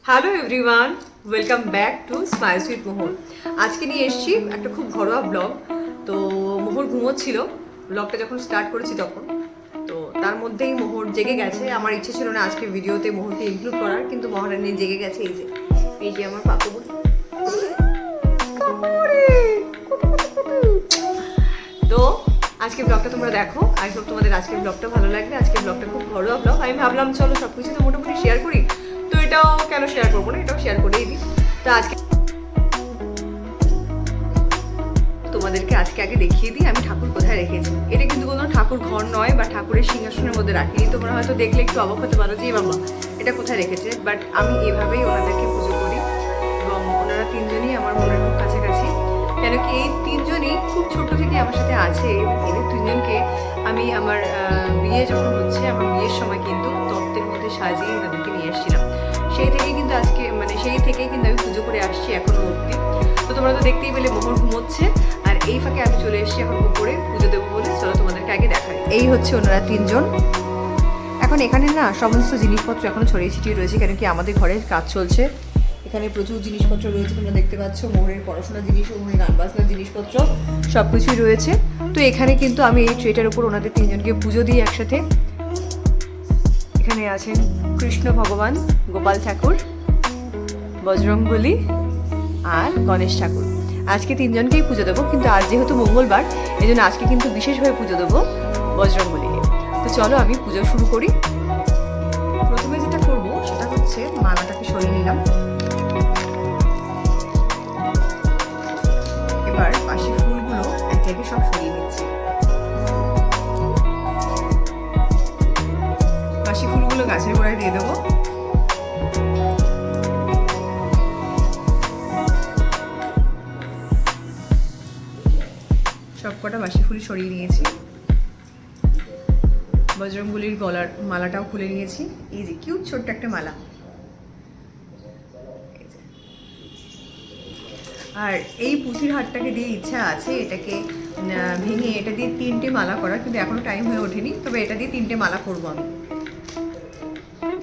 Hello everyone, welcome back to smiles with Mohor. আজকে নিয়ে এসেছি একটা খুব ঘরোয়া ব্লগ। তো মোহর ঘুমোচ্ছিল ব্লগটা যখন স্টার্ট করেছি তখন, তো তার মধ্যেই মোহর জেগে গেছে। আমার ইচ্ছে ছিল না আজকে ভিডিওতে মোহরকে ইনক্লুড করার, কিন্তু মহারানী জেগে গেছে। এই যে আমার পাপু। তো আজকে ব্লগটা তোমরা দেখো, আই হোপ তোমাদের আজকের ব্লগটা ভালো লাগবে। আজকের ব্লগটা খুব ঘরোয়া ব্লগ, আমি ভাবলাম চলো সব কিছু তো মোটামুটি শেয়ার করি, তো এটাও কেন শেয়ার করবো না, এটাও শেয়ার করেই দিই। তো আজকে তোমাদেরকে আগে দেখিয়ে দিই আমি ঠাকুর কোথায় রেখেছি। এটা কিন্তু কোনো ঠাকুর ঘর নয় বা ঠাকুরের সিংহাসনের মধ্যে রাখিনি। তোমরা হয়তো দেখলে একটু অবাক হতে পারো যে বাবা এটা কোথায় রেখেছে, বাট আমি এভাবেই ওনাদেরকে পুজো করি এবং ওনারা তিনজনই আমার মনের খুব কাছাকাছি। কেন কি এই তিনজনই খুব ছোট থেকে আমার সাথে আছে। এদের তিনজনকে আমি আমার বিয়ে যখন হচ্ছে, আমার বিয়ের সময় কিন্তু তত্ত্বের মধ্যে সাজিয়ে এনাদেরকে নিয়ে এসেছিলাম। সেই থেকেই কিন্তু আমি পুজো করে আসছি এখনো অবধি। তো তোমরা তো দেখতেই পেলে মোহর ঘুমোচ্ছে, আর এই ফাঁকে আমি চলে এসেছি এখন উপরে পুজো দেবো বলে। চলো তোমাদেরকে আগে দেখাই। এই হচ্ছে ওনারা তিনজন। এখন এখানে না সমস্ত জিনিসপত্র এখনো ছড়িয়ে ছিটিয়ে রয়েছে, কেন কি আমাদের ঘরের কাজ চলছে। এখানে প্রচুর জিনিসপত্র রয়েছে, তোমরা দেখতে পাচ্ছ। মোহরের পড়াশোনার জিনিস, মোহরের গান বাজনার জিনিসপত্র সব কিছুই রয়েছে। তো এখানে কিন্তু আমি এই ট্রেটার উপর ওনাদের তিনজনকে পুজো দিই একসাথে। এখানে আছেন কৃষ্ণ ভগবান, গোপাল ঠাকুর, বজরংবলী আর গণেশ ঠাকুর। আজকে তিনজনকেই পুজো দেবো, কিন্তু আজ যেহেতু মঙ্গলবার এই জন্য আজকে কিন্তু বিশেষভাবে পুজো দেবো বজরংবলীকে। তো চলো আমি পুজো শুরু করি। প্রথমে যেটা করবো সেটা হচ্ছে মালাটাকে সরিয়ে নিলাম। এবার বাসি ফুলগুলো একে একে সব সরিয়ে নিচ্ছি। বাসি ফুলগুলো গাছের গোড়ায় দিয়ে দেবো। সব কটা বাসি ফুল সরিয়ে নিয়েছি। বজরংবলীর গলার মালাটাও খুলে নিয়েছি। এই যে কিউট ছোট্ট একটা মালা। আর এই পুঁথির হারটাকে দিয়ে ইচ্ছা আছে এটাকে ভেঙে এটা দিয়ে 3টে মালা করার, কিন্তু এখনো টাইম হয়ে ওঠেনি। তবে এটা দিয়ে 3টে মালা করবো আমি।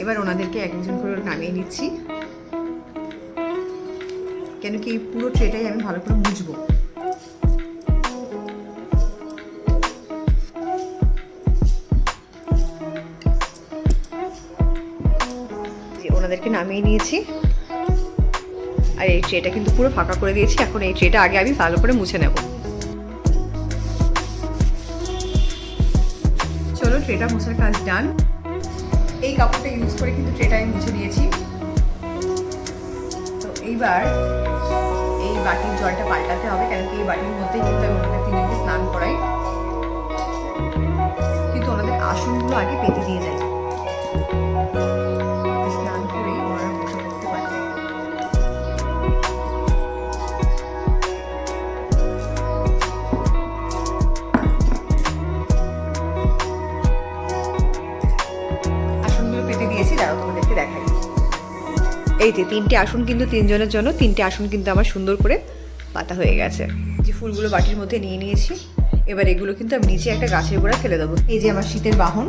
এবার ওনাদেরকে একজন করে নামিয়ে নিচ্ছি, কেন কি এই পুরো ট্রেটাই আমি ভালো করে মুছবো। ওনাদেরকে নামিয়ে নিয়েছি, আর এই ট্রেটা কিন্তু পুরো ফাঁকা করে দিয়েছি। এখন এই ট্রেটা আগে আমি ভালো করে মুছে নেব। চলো ট্রেটা মুছার কাজ ডান। এই কাপড়টা ইউজ করে কিন্তু ট্রেটা আমি মুছে নিয়েছি। তো এইবার এই বাটির জলটা পাল্টাতে হবে, কেন কি এই বাটির মধ্যেই কিন্তু আমি ওনাদের তিনজনকে স্নান করাই। কিন্তু ওনাদের আসনগুলো আগে পেতে দিয়ে যাই। দেখাই এই যে 3টে আসন কিন্তু তিনজনের জন্য, 3টে আসন কিন্তু আমার সুন্দর করে পাতা হয়ে গেছে। যে ফুলগুলো বাটির মধ্যে নিয়ে নিয়েছি, এবার এগুলো কিন্তু আমি নিচে একটা গাছের গোড়া ফেলে দেবো। এই যে আমার শীতের বাহন,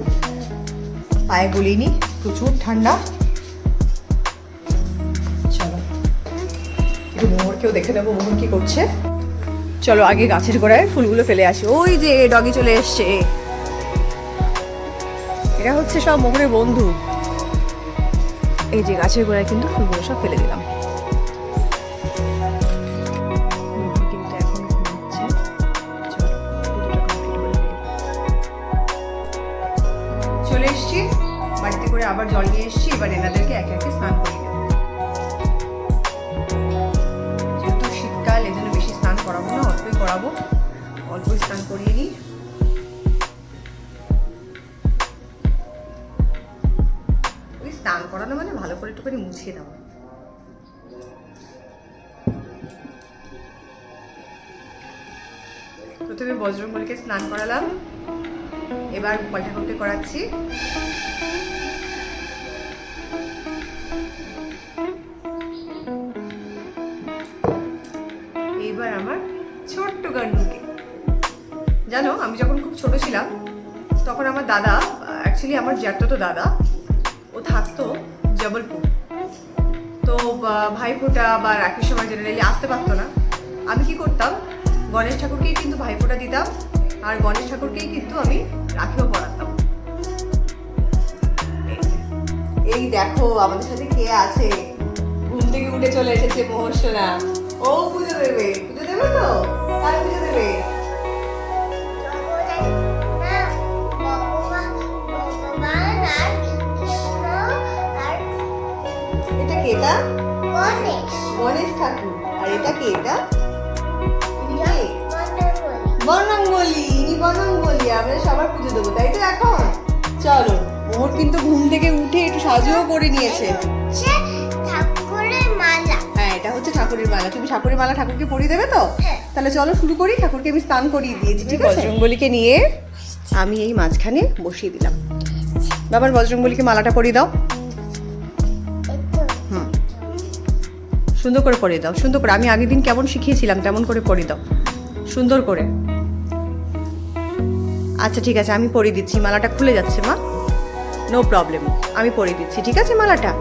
পায়ে গলিনি, প্রচুর ঠান্ডা। চলো একটু মোহরকেও দেখে নেবো মোহর কি করছে। চলো আগে গাছের গোড়ায় ফুলগুলো ফেলে আসি। ওই যে ডগি চলে এসছে, এরা হচ্ছে সব মোহরের বন্ধু। এই যে গাছের গোড়ায় কিন্তু ফুলগুলো সব ফেলে দিলাম। কিন্তু এখন ঘুমাচ্ছে। চলে এসছি বাড়িতে করে, আবার জল নিয়ে এসছি। এবার এনাদেরকে একে একে স্নান করে দেবো। যেহেতু শীতকাল এই জন্য বেশি স্নান করাবো না, অল্পই করাবো। অল্পই স্নান করিয়ে নিই। স্নান করানো মানে ভালো করে একটুখানি মুছিয়ে দেওয়া। প্রথমে বজরংবলীকে স্নান করালাম, এবার গোপাল ঠাকুরকে করাচ্ছি। এইবার আমার ছোট্ট গান্ডুকে। জানো আমি যখন খুব ছোট ছিলাম তখন আমার দাদা, অ্যাকচুয়ালি আমার জ্যাঠতো দাদা, ও থাকতো জবলপুর। তো ভাইফোঁটা বা রাখির সময় জেনারেলি আসতে পারতো না, আমি কি করতাম, গণেশ ঠাকুরকেই কিন্তু ভাইফোঁটা দিতাম আর গণেশ ঠাকুরকেই কিন্তু আমি রাখিও পরাতাম। এই দেখো আমাদের সাথে কে আছে, ঘুম থেকে উঠে চলে এসেছে মোহসোনা। ও পুজো দেবে, পুজো দেবে তো? কার পুজো দেবে? এটা কে? এটা গণেশ ঠাকুর। আর এটা কে? এটা বনঙ্গলি। ইনি বনঙ্গলি। আমরা সবার পুজো দেবো, তাই তো? এখন চলো, মোহর কিন্তু ঘুম থেকে উঠে একটু সাজুও করে নিয়েছে। হ্যাঁ, এটা হচ্ছে ঠাকুরের মালা। তুমি ঠাকুরের মালা ঠাকুরকে পরিয়ে দেবে তো? তাহলে চলো শুরু করি। ঠাকুরকে আমি স্নান করিয়ে দিয়েছি, ঠিক আছে? বজরংবলীকে নিয়ে আমি এই মাঝখানে বসিয়ে দিলাম। বাবার বজরংবলীকে মালাটা পরিয়ে দাও। হুম, সুন্দর করে পরিয়ে দাও, সুন্দর করে। আমি আগের দিন কেমন শিখিয়েছিলাম তেমন করে পরিয়ে দাও, সুন্দর করে। আচ্ছা ঠিক আছে, আমি পরিয়ে দিচ্ছি। মালাটা খুলে যাচ্ছে মা, নো প্রবলেম, আমি পরিয়ে দিচ্ছি, ঠিক আছে? মালাটা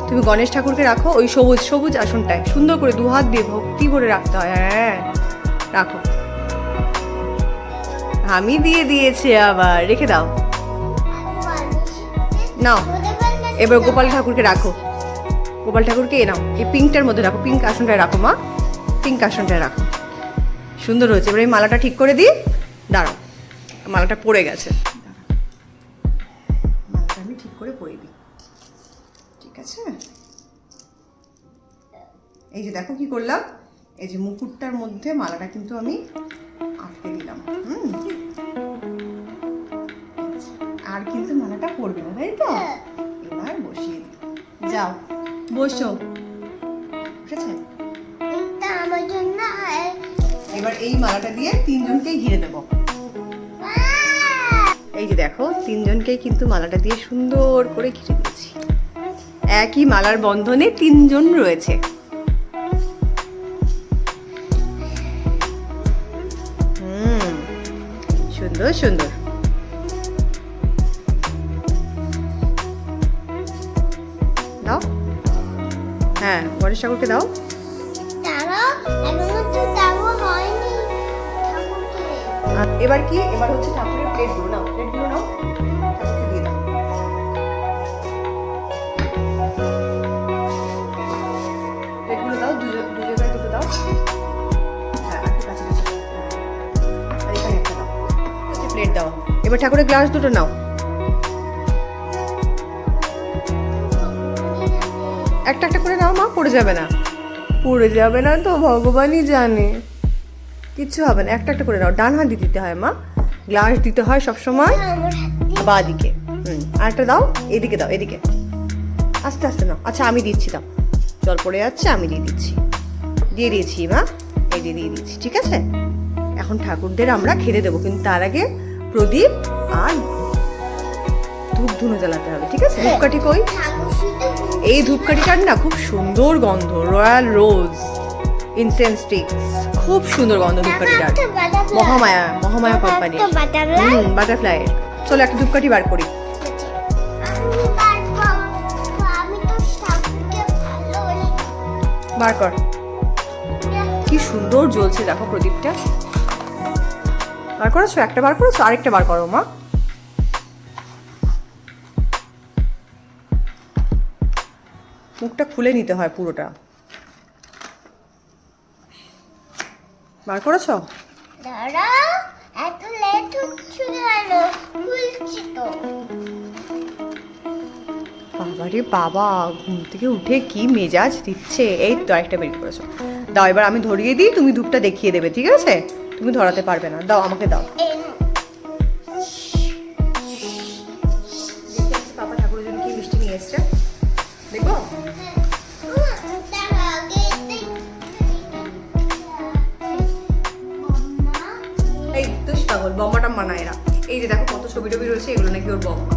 তুমি গণেশ ঠাকুরকে রাখো ওই সবুজ সবুজ আসনটায়, সুন্দর করে দু হাত দিয়ে ভক্তি ভরে রাখতে হয়। হ্যাঁ, রাখো। আমি দিয়ে দিয়েছি, আবার রেখে দাও। নাও, এবার গোপাল ঠাকুরকে রাখো। গোপাল ঠাকুরকে নাও, এই পিঙ্কটার মধ্যে রাখো, পিঙ্ক আসনটায় রাখো মা, পিঙ্ক আসনটায় রাখো। সুন্দর হয়েছে। এবার এই মালাটা ঠিক করে দিই। দাঁড়াও, মালাটা পড়ে গেছে, মালাটা আমি ঠিক করে পরিয়ে দিই, ঠিক আছে? এই যে দেখো কি করলাম, এই যে মুকুটটার মধ্যে মালাটা কিন্তু আমি আটকে দিলাম। আর কিন্তু মালাটা পড়বে না, তাই তো? এবার বসিয়ে দিই। যাও বসো, বসেছে? এবার এই মালাটা দিয়ে তিনজনকেই ঘিরে দেবো। এই যে দেখো, তিনজনকেই কিন্তু মালাটা দিয়ে সুন্দর করে ঘিরে দিয়েছি। একই মালার বন্ধনে তিনজন রয়েছে। সুন্দর সুন্দর। দাও, হ্যাঁ, গণেশ ঠাকুরকে দাও। এবার কি? এবার হচ্ছে ঠাকুরের প্লেটগুলো নাও, প্লেটগুলো নাও, ঠাকুরকে দিয়ে দাও। প্লেটগুলো দাও, দু জায়গায় দুটো দাও। হ্যাঁ, একটু কাছে কাছে। আর এখানে একটা দাও, প্লেট দাও। এবার ঠাকুরের গ্লাস দুটো নাও। একটা একটা করে নাও মা, পড়ে যাবে না, পড়ে যাবে না তো, ভগবানই জানে, কিচ্ছু হবে না। একটা একটা করে নাও। ডান হাত দিয়ে দিতে হয় মা, গ্লাস দিতে হয় সবসময় বাঁ দিকে। আরেকটা দাও, এদিকে দাও, এদিকে আস্তে আস্তে নাও। আচ্ছা আমি দিচ্ছি, দাও, জল পড়ে যাচ্ছে, আমি দিয়ে দিচ্ছি। দিয়ে দিয়েছি মা, এই যে দিয়ে দিচ্ছি, ঠিক আছে? এখন ঠাকুরদের আমরা খেতে দেবো, কিন্তু তার আগে প্রদীপ আর ধূপ ধুনো জ্বালাতে হবে, ঠিক আছে? ধূপকাঠি কই? এই ধূপকাঠিটার না খুব সুন্দর গন্ধ, রয়্যাল রোজ ইনসেন্স স্টিক্স, খুব সুন্দর গন্ধ ধূপকাঠিটার। Mahamaya, Mahamaya company, butterfly. চলো একটা ধূপকাঠি বার করি। বার কর। কি সুন্দর জ্বলছে দেখো প্রদীপটা। বার করেছো? একটা বার করেছো, আরেকটা বার করো মা। মুখটা খুলে নিতে হয় পুরোটা। বার করেছো? বাবারে বাবা, ঘুম থেকে উঠে কি মেজাজ দিচ্ছে। এই তো একটা বের করেছো, দাও। এবার আমি ধরিয়ে দিই, তুমি ধূপটা দেখিয়ে দেবে, ঠিক আছে? তুমি ধরাতে পারবে না, দাও আমাকে দাও। বাবা ঠাকুরের জন্য কি মিষ্টি নিয়ে এসছে দেখো। এই তুই পাগল, বম্বাটা মানা এরা। এই যে দেখো কত ছবি টবি রয়েছে, এগুলো নাকি ওর বম্বা।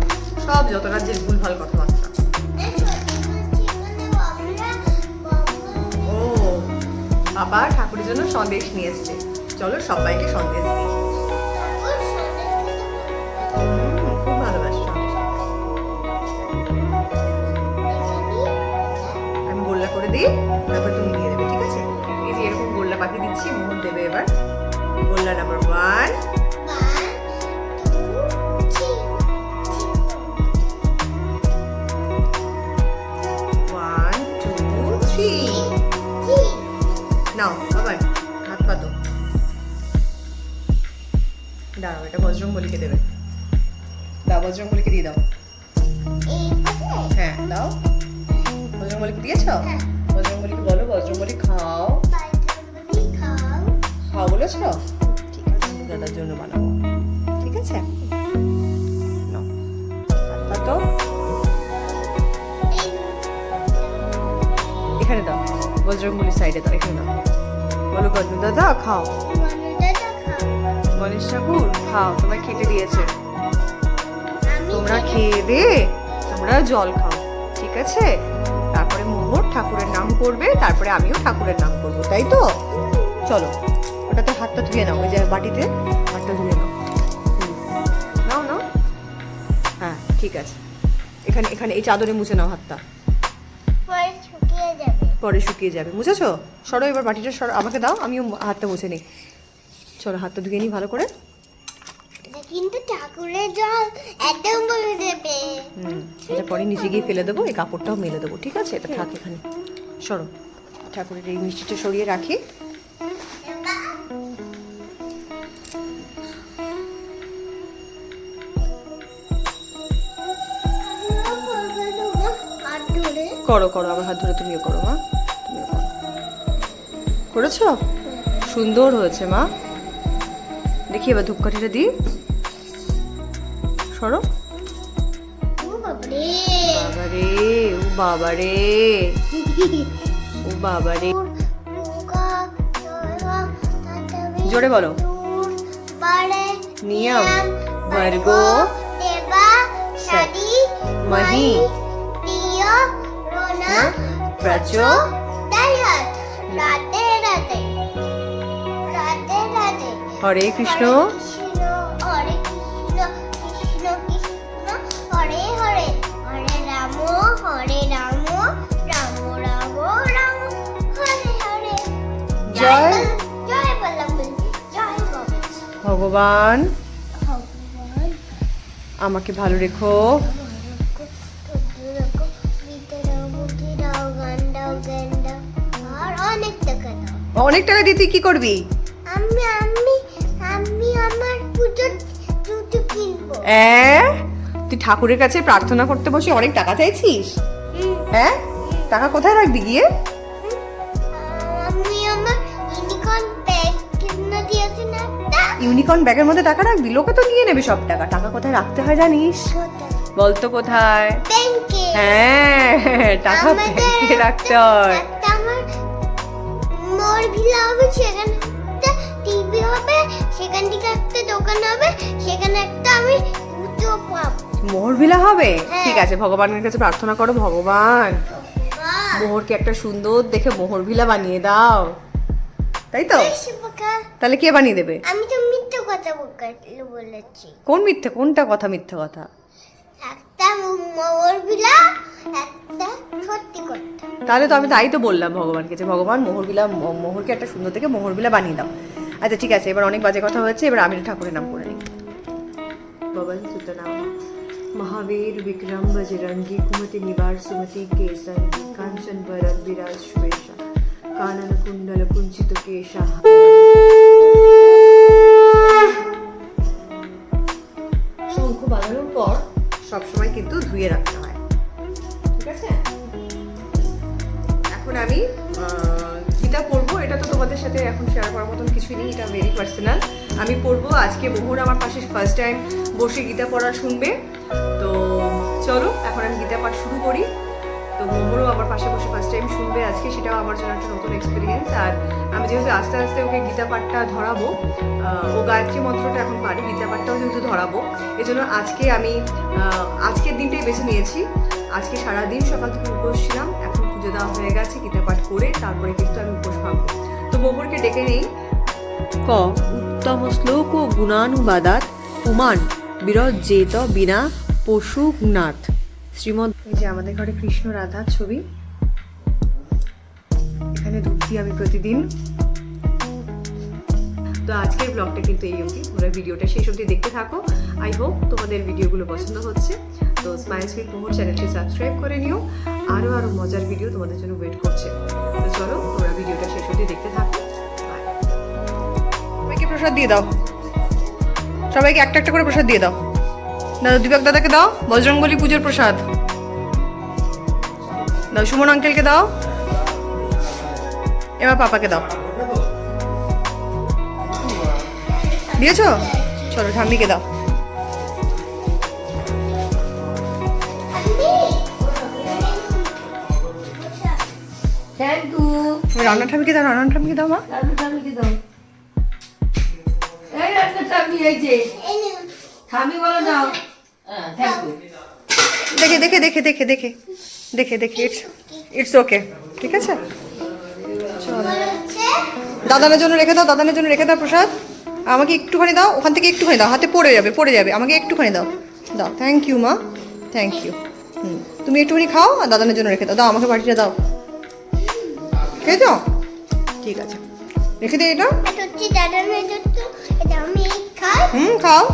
সব যত রাজ্যের ভুলভাল কথাবার্তা। ও বাবা ঠাকুরের জন্য সন্দেশ নিয়ে এসছে, চলো সবাইকে সন্দেশ দিই। খুব ভালোবাসি সন্দেশ। দিই, তারপর তুমি দিয়ে দেবে, ঠিক আছে? এই যে এরকম গোল্লা পাখি দিচ্ছি, মোহর দেবে এবার। গোল্লা নাম্বার 1, 1 2 3 নাও বাবা, হাত পাতো। দাঁড়াও, এটা বজরংবলীকে দেবে। দাও, বজরংবলীকে দিয়ে দাও। হ্যাঁ দাও। বজরংবলীকে দিয়েছ? বজরংবলীকে বলো, বজরংবলী খাও। খাও বলেছ? ঠিক আছে, দাদার জন্য বানাবো, ঠিক আছে? নাও, হাত পাতো। এখানে দাও, বজরংবলীর সাইডে দাও, এখানে দাও। বলো গনু দাদা খাও। গণেশ ঠাকুর খাও, তোমায় খেতে দিয়েছে, তোমরা খেয়ে দে, তোমরা জল খাও, ঠিক আছে? তারপরে মোহর ঠাকুরের নাম করবে, তারপরে আমিও ঠাকুরের নাম করবো, তাই তো? চলো, ওটাতে হাতটা ধুয়ে নাও, ওই যে বাটিতে হাতটা ধুয়ে নাও। নাও নাও, হ্যাঁ ঠিক আছে। এখানে এখানে এই চাদরে মুছে নাও হাতটা, পরে শুকিয়ে যাবে। মুছেছো? সরো এবার বাটিটা সরো, আমাকে দাও, আমিও হাতটা মুছে নিই। চলো, হাতটা ধুয়ে নিই ভালো করে। কিন্তু ঠাকুরের জল একদম বলে দেবে। এটা পরে নিচে গিয়ে ফেলে দেবো, এই কাপড়টাও মেলে দেবো, ঠিক আছে? এটা থাক এখানে। সরো, ঠাকুরের এই মিষ্টিটা সরিয়ে রাখি। করো করো, আমার হাত ধরে তুমিও করো মা, তুমিও করো। করেছো? সুন্দর হয়েছে মা। দেখি এবার ধূপকাঠিটা দিই। সরো। বাবারে, ও বাবারে, ও বাবারে। জোরে বলো। নিয়ম ভর্গ দেবা সাদি মহি প্রিয় রোনা প্রচো দায়াত। রাধে রাধে, রাধে রাধে। হরে কৃষ্ণ কৃষ্ণ, হরে কৃষ্ণ, কৃষ্ণ কৃষ্ণ, হরে হরে, হরে রাম, হরে রাম, রাম রাম, রাম হরে হরে। জয় জয় বল্লভ, জয় গোবিন্দ। ভগবান ভগবান আমাকে ভালো রেখো। আর অনেক টাকা দাও। অনেক টাকা দিয়ে তুই কি করবি? আমি আমি আমি আমার পুজোর জুতো কিনবো। তুই ঠাকুরের কাছে প্রার্থনা করতে বসে অনেক টাকা চাইছিস? হ্যাঁ, টাকা কোথায় রাখবি গিয়ে? আমি আমার ইউনিকর্ন ব্যাগ কিনে দিয়েছি না একটা। ইউনিকর্ন ব্যাগের মধ্যে টাকা রাখবি? লোকে তো নিয়ে নেবে সব টাকা। টাকা কোথায় রাখতে হয় জানিস? বলতো কোথায়? ব্যাংকে। হ্যাঁ, টাকা ব্যাংকে রাখতে হয়। একটা আমার মোর ভিলা হবে, সেখানে একটা টিভি হবে, সেখান থেকে একটা দোকান হবে, সেখানে একটা আমি জুতো পাবো। মোহরভিলা হবে? হ্যাঁ। ঠিক আছে, ভগবানের কাছে প্রার্থনা করো, ভগবান মোহরকে একটা সুন্দর দেখে মোহরভিলা বানিয়ে দাও, তাই তো? তাহলে কে বানিয়ে দেবে? আমি তো মিথ্যে কথা বলেছি। কোন মিথ্যে? কোনটা কথা মিথ্যে কথা? একটা মোর ভিলা, একটা সত্যি কথা। তাহলে তো আমি তাই তো বললাম ভগবানকে যে ভগবান মোহরকে একটা সুন্দর দেখে মোহরভিলা বানিয়ে দাও। আচ্ছা ঠিক আছে, এবার অনেক বাজে কথা হয়েছে, এবার আমি ঠাকুরের নাম করে নিই। पवन सुत नाम महावीर विक्रम बजरंगी कुमति निवार सुमति केसंगी कांचन वरद विराज सुवेशा कानन कुंडल कुंचित केशा। শঙ্খ বাজানোর পর সবসময় কিন্তু ধুয়ে রাখতে হয়, ঠিক আছে? এখন আমি গীতা পড়বো। এটা তো তোমাদের সাথে এখন শেয়ার করার মতন কিছুই নেই, এটা ভেরি পার্সোনাল। আমি পড়বো আজকে। মোহর আমার পাশে ফার্স্ট টাইম বসে গীতা পড়া শুনবে, তো চলো এখন আমি গীতা পাঠ শুরু করি। তো মোহরও আমার পাশে বসে ফার্স্ট টাইম শুনবে আজকে, সেটাও আমার জন্য একটা নতুন এক্সপিরিয়েন্স। আর আমি যেহেতু আস্তে আস্তে ওকে গীতা পাঠটা ধরাবো, ও গায়ত্রী মন্ত্রটা এখন পারি, গীতা পাঠটাও যেহেতু ধরাবো, এজন্য আজকে আমি আজকের দিনটাই বেছে নিয়েছি। আজকে সারাদিন সকাল থেকে উপোস ছিলাম, এখন পুজো দেওয়া হয়ে গেছে, গীতা পাঠ করে তারপরে কিন্তু আমি উপোস ভাঙবো। তো মোহরকে ডেকে নেই। ক উত্তম শ্লোক ও গুণানুবাদাত পুমান বিরজ্জেত বিনা পশু গুণাত। শ্রীমদ। এই যে আমাদের ঘরে কৃষ্ণ রাধার ছবি, এখানে দুধ দিই আমি প্রতিদিন। তো আজকের ব্লগটা কিন্তু এই অবধি, তোমরা ভিডিওটা শেষ অবধি দেখতে থাকো। আই হোপ তোমাদের ভিডিওগুলো পছন্দ হচ্ছে। তো স্মাইলস উইথ মোহর চ্যানেলটি সাবস্ক্রাইব করে নিও, আরও মজার ভিডিও তোমাদের জন্য ওয়েট করছে। তো চলো তোমরা ভিডিওটা শেষ অবধি দেখতে থাকো। সবাইকে প্রসাদ দিয়ে দাও, সবাইকে একটা একটা করে প্রসাদ দিয়ে দাও। দাদা দীপক দাদাকে দাও বজরংবলী পুজোর প্রসাদ দাও, সুমন আঙ্কেলকে দাও, এবার পাপাকে দাও। দিয়েছো? চলো ঠাম্মিকে দাও। Thank you. রান্না ঠাম্মিকে দাও, রান্না ঠাম্মিকে দাও মা। ঠামিকে দাও। এই রান্না ঠামি এই যে ঠামি বলো দাও। Thank you. দেখে দেখে দেখে দেখে দেখে দেখে দেখে ইটস ওকে, ঠিক আছে। চলো দাদানের জন্য রেখে দাও, দাদানের জন্য রেখে দাও প্রসাদ। আমাকে একটুখানি দাও, ওখান থেকে একটুখানি দাও, হাতে পড়ে যাবে পড়ে যাবে, আমাকে একটুখানি দাও দাও। থ্যাংক ইউ মা, থ্যাংক ইউ। তুমি একটুখানি খাও আর দাদানের জন্য রেখে দাও। দাও আমাকে বাটিটা দাও। খেয়েছো? ঠিক আছে রেখে দে এটা। এটা হচ্ছে দাদার মেয়ে, এটা আমি খাই। খাও।